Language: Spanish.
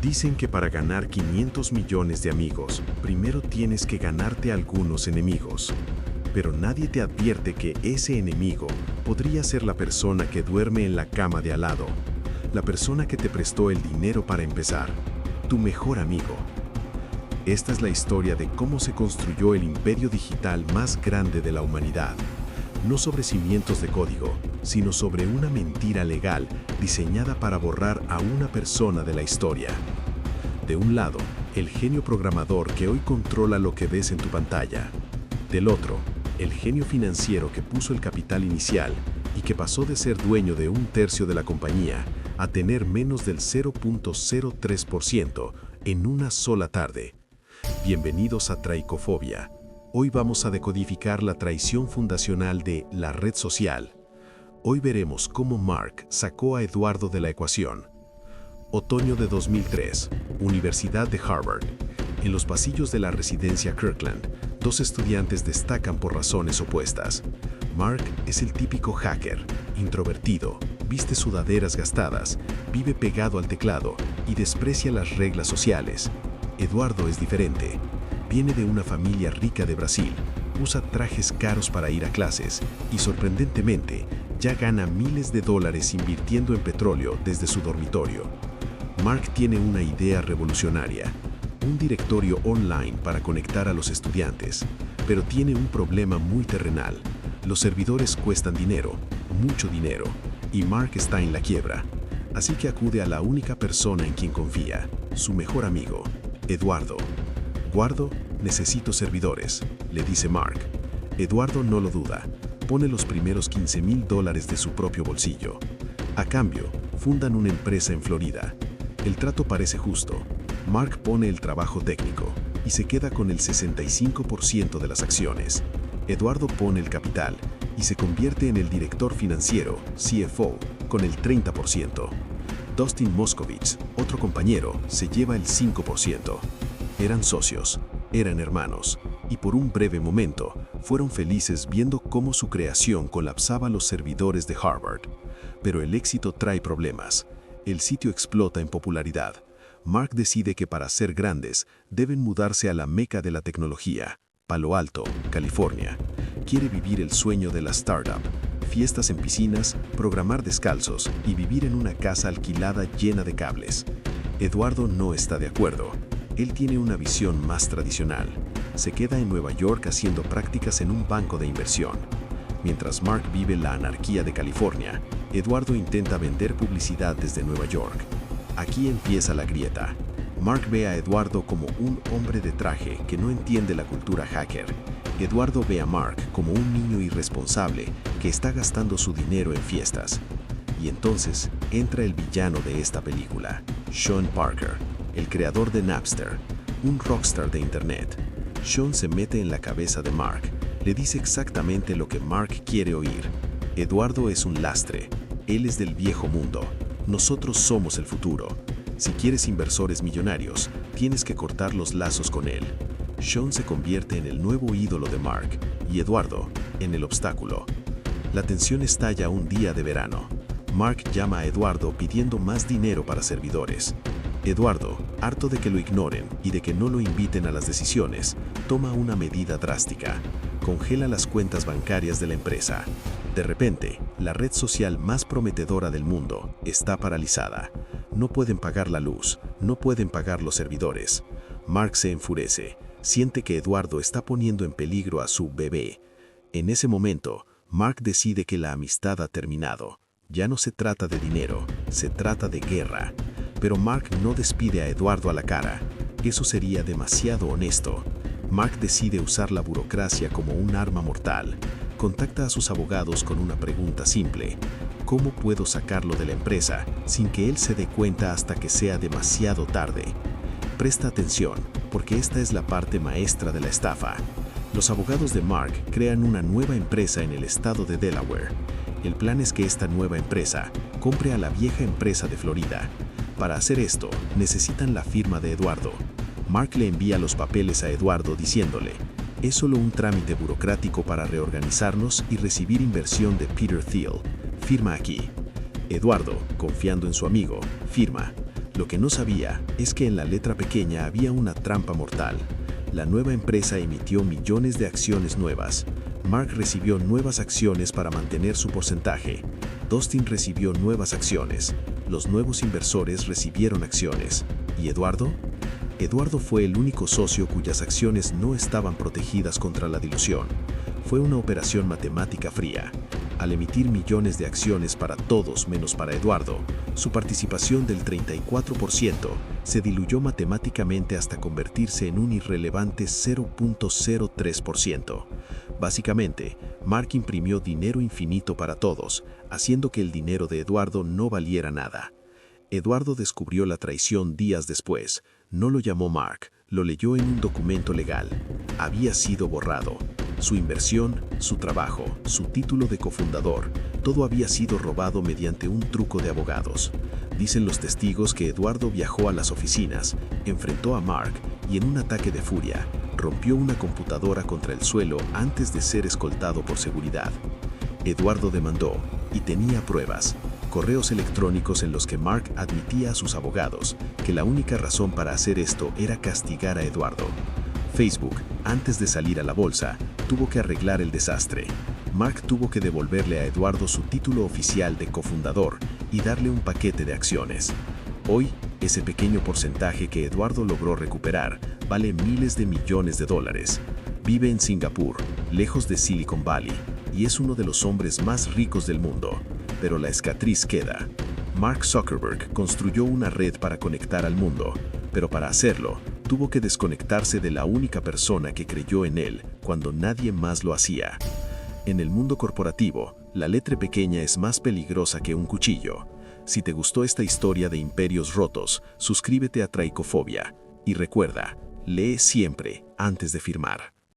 Dicen que para ganar 500 millones de amigos, primero tienes que ganarte algunos enemigos. Pero nadie te advierte que ese enemigo podría ser la persona que duerme en la cama de al lado, la persona que te prestó el dinero para empezar, tu mejor amigo. Esta es la historia de cómo se construyó el imperio digital más grande de la humanidad. No sobre cimientos de código, sino sobre una mentira legal diseñada para borrar a una persona de la historia. De un lado, el genio programador que hoy controla lo que ves en tu pantalla. Del otro, el genio financiero que puso el capital inicial y que pasó de ser dueño de 1/3 de la compañía a tener menos del 0.03% en una sola tarde. Bienvenidos a Traicofobia. Hoy vamos a decodificar la traición fundacional de la red social. Hoy veremos cómo Mark sacó a Eduardo de la ecuación. Otoño de 2003, Universidad de Harvard. En los pasillos de la residencia Kirkland, dos estudiantes destacan por razones opuestas. Mark es el típico hacker, introvertido, viste sudaderas gastadas, vive pegado al teclado y desprecia las reglas sociales. Eduardo es diferente. Viene de una familia rica de Brasil, usa trajes caros para ir a clases y, sorprendentemente, ya gana miles de dólares invirtiendo en petróleo desde su dormitorio. Mark tiene una idea revolucionaria, un directorio online para conectar a los estudiantes, pero tiene un problema muy terrenal. Los servidores cuestan dinero, mucho dinero, y Mark está en la quiebra. Así que acude a la única persona en quien confía, su mejor amigo, Eduardo. «Eduardo, necesito servidores», le dice Mark. Eduardo no lo duda, pone los primeros $15,000 de su propio bolsillo. A cambio, fundan una empresa en Florida. El trato parece justo. Mark pone el trabajo técnico y se queda con el 65% de las acciones. Eduardo pone el capital y se convierte en el director financiero, CFO, con el 30%. Dustin Moskovitz, otro compañero, se lleva el 5%. Eran socios, eran hermanos, y por un breve momento fueron felices viendo cómo su creación colapsaba los servidores de Harvard. Pero el éxito trae problemas. El sitio explota en popularidad. Mark decide que para ser grandes deben mudarse a la meca de la tecnología, Palo Alto, California. Quiere vivir el sueño de la startup, fiestas en piscinas, programar descalzos y vivir en una casa alquilada llena de cables. Eduardo no está de acuerdo. Él tiene una visión más tradicional. Se queda en Nueva York haciendo prácticas en un banco de inversión. Mientras Mark vive la anarquía de California, Eduardo intenta vender publicidad desde Nueva York. Aquí empieza la grieta. Mark ve a Eduardo como un hombre de traje que no entiende la cultura hacker. Eduardo ve a Mark como un niño irresponsable que está gastando su dinero en fiestas. Y entonces entra el villano de esta película, Sean Parker, el creador de Napster, un rockstar de Internet. Sean se mete en la cabeza de Mark, le dice exactamente lo que Mark quiere oír. Eduardo es un lastre, él es del viejo mundo, nosotros somos el futuro. Si quieres inversores millonarios, tienes que cortar los lazos con él. Sean se convierte en el nuevo ídolo de Mark y Eduardo en el obstáculo. La tensión estalla un día de verano. Mark llama a Eduardo pidiendo más dinero para servidores. Eduardo, harto de que lo ignoren y de que no lo inviten a las decisiones, toma una medida drástica. Congela las cuentas bancarias de la empresa. De repente, la red social más prometedora del mundo está paralizada. No pueden pagar la luz, no pueden pagar los servidores. Mark se enfurece, siente que Eduardo está poniendo en peligro a su bebé. En ese momento, Mark decide que la amistad ha terminado. Ya no se trata de dinero, se trata de guerra. Pero Mark no despide a Eduardo a la cara. Eso sería demasiado honesto. Mark decide usar la burocracia como un arma mortal. Contacta a sus abogados con una pregunta simple. ¿Cómo puedo sacarlo de la empresa sin que él se dé cuenta hasta que sea demasiado tarde? Presta atención, porque esta es la parte maestra de la estafa. Los abogados de Mark crean una nueva empresa en el estado de Delaware. El plan es que esta nueva empresa compre a la vieja empresa de Florida. Para hacer esto, necesitan la firma de Eduardo. Mark le envía los papeles a Eduardo diciéndole: es solo un trámite burocrático para reorganizarnos y recibir inversión de Peter Thiel. Firma aquí. Eduardo, confiando en su amigo, firma. Lo que no sabía es que en la letra pequeña había una trampa mortal. La nueva empresa emitió millones de acciones nuevas. Mark recibió nuevas acciones para mantener su porcentaje. Dustin recibió nuevas acciones. Los nuevos inversores recibieron acciones. ¿Y Eduardo? Eduardo fue el único socio cuyas acciones no estaban protegidas contra la dilución. Fue una operación matemática fría. Al emitir millones de acciones para todos menos para Eduardo, su participación del 34% se diluyó matemáticamente hasta convertirse en un irrelevante 0.03%. Básicamente, Mark imprimió dinero infinito para todos, haciendo que el dinero de Eduardo no valiera nada. Eduardo descubrió la traición días después. No lo llamó Mark, lo leyó en un documento legal. Había sido borrado. Su inversión, su trabajo, su título de cofundador, todo había sido robado mediante un truco de abogados. Dicen los testigos que Eduardo viajó a las oficinas, enfrentó a Mark y en un ataque de furia, rompió una computadora contra el suelo antes de ser escoltado por seguridad. Eduardo demandó, y tenía pruebas, correos electrónicos en los que Mark admitía a sus abogados que la única razón para hacer esto era castigar a Eduardo. Facebook, antes de salir a la bolsa, tuvo que arreglar el desastre. Mark tuvo que devolverle a Eduardo su título oficial de cofundador y darle un paquete de acciones. Hoy, ese pequeño porcentaje que Eduardo logró recuperar vale miles de millones de dólares. Vive en Singapur, lejos de Silicon Valley, y es uno de los hombres más ricos del mundo. Pero la cicatriz queda. Mark Zuckerberg construyó una red para conectar al mundo, pero para hacerlo, tuvo que desconectarse de la única persona que creyó en él cuando nadie más lo hacía. En el mundo corporativo, la letra pequeña es más peligrosa que un cuchillo. Si te gustó esta historia de imperios rotos, suscríbete a Traicofobia y recuerda, lee siempre antes de firmar.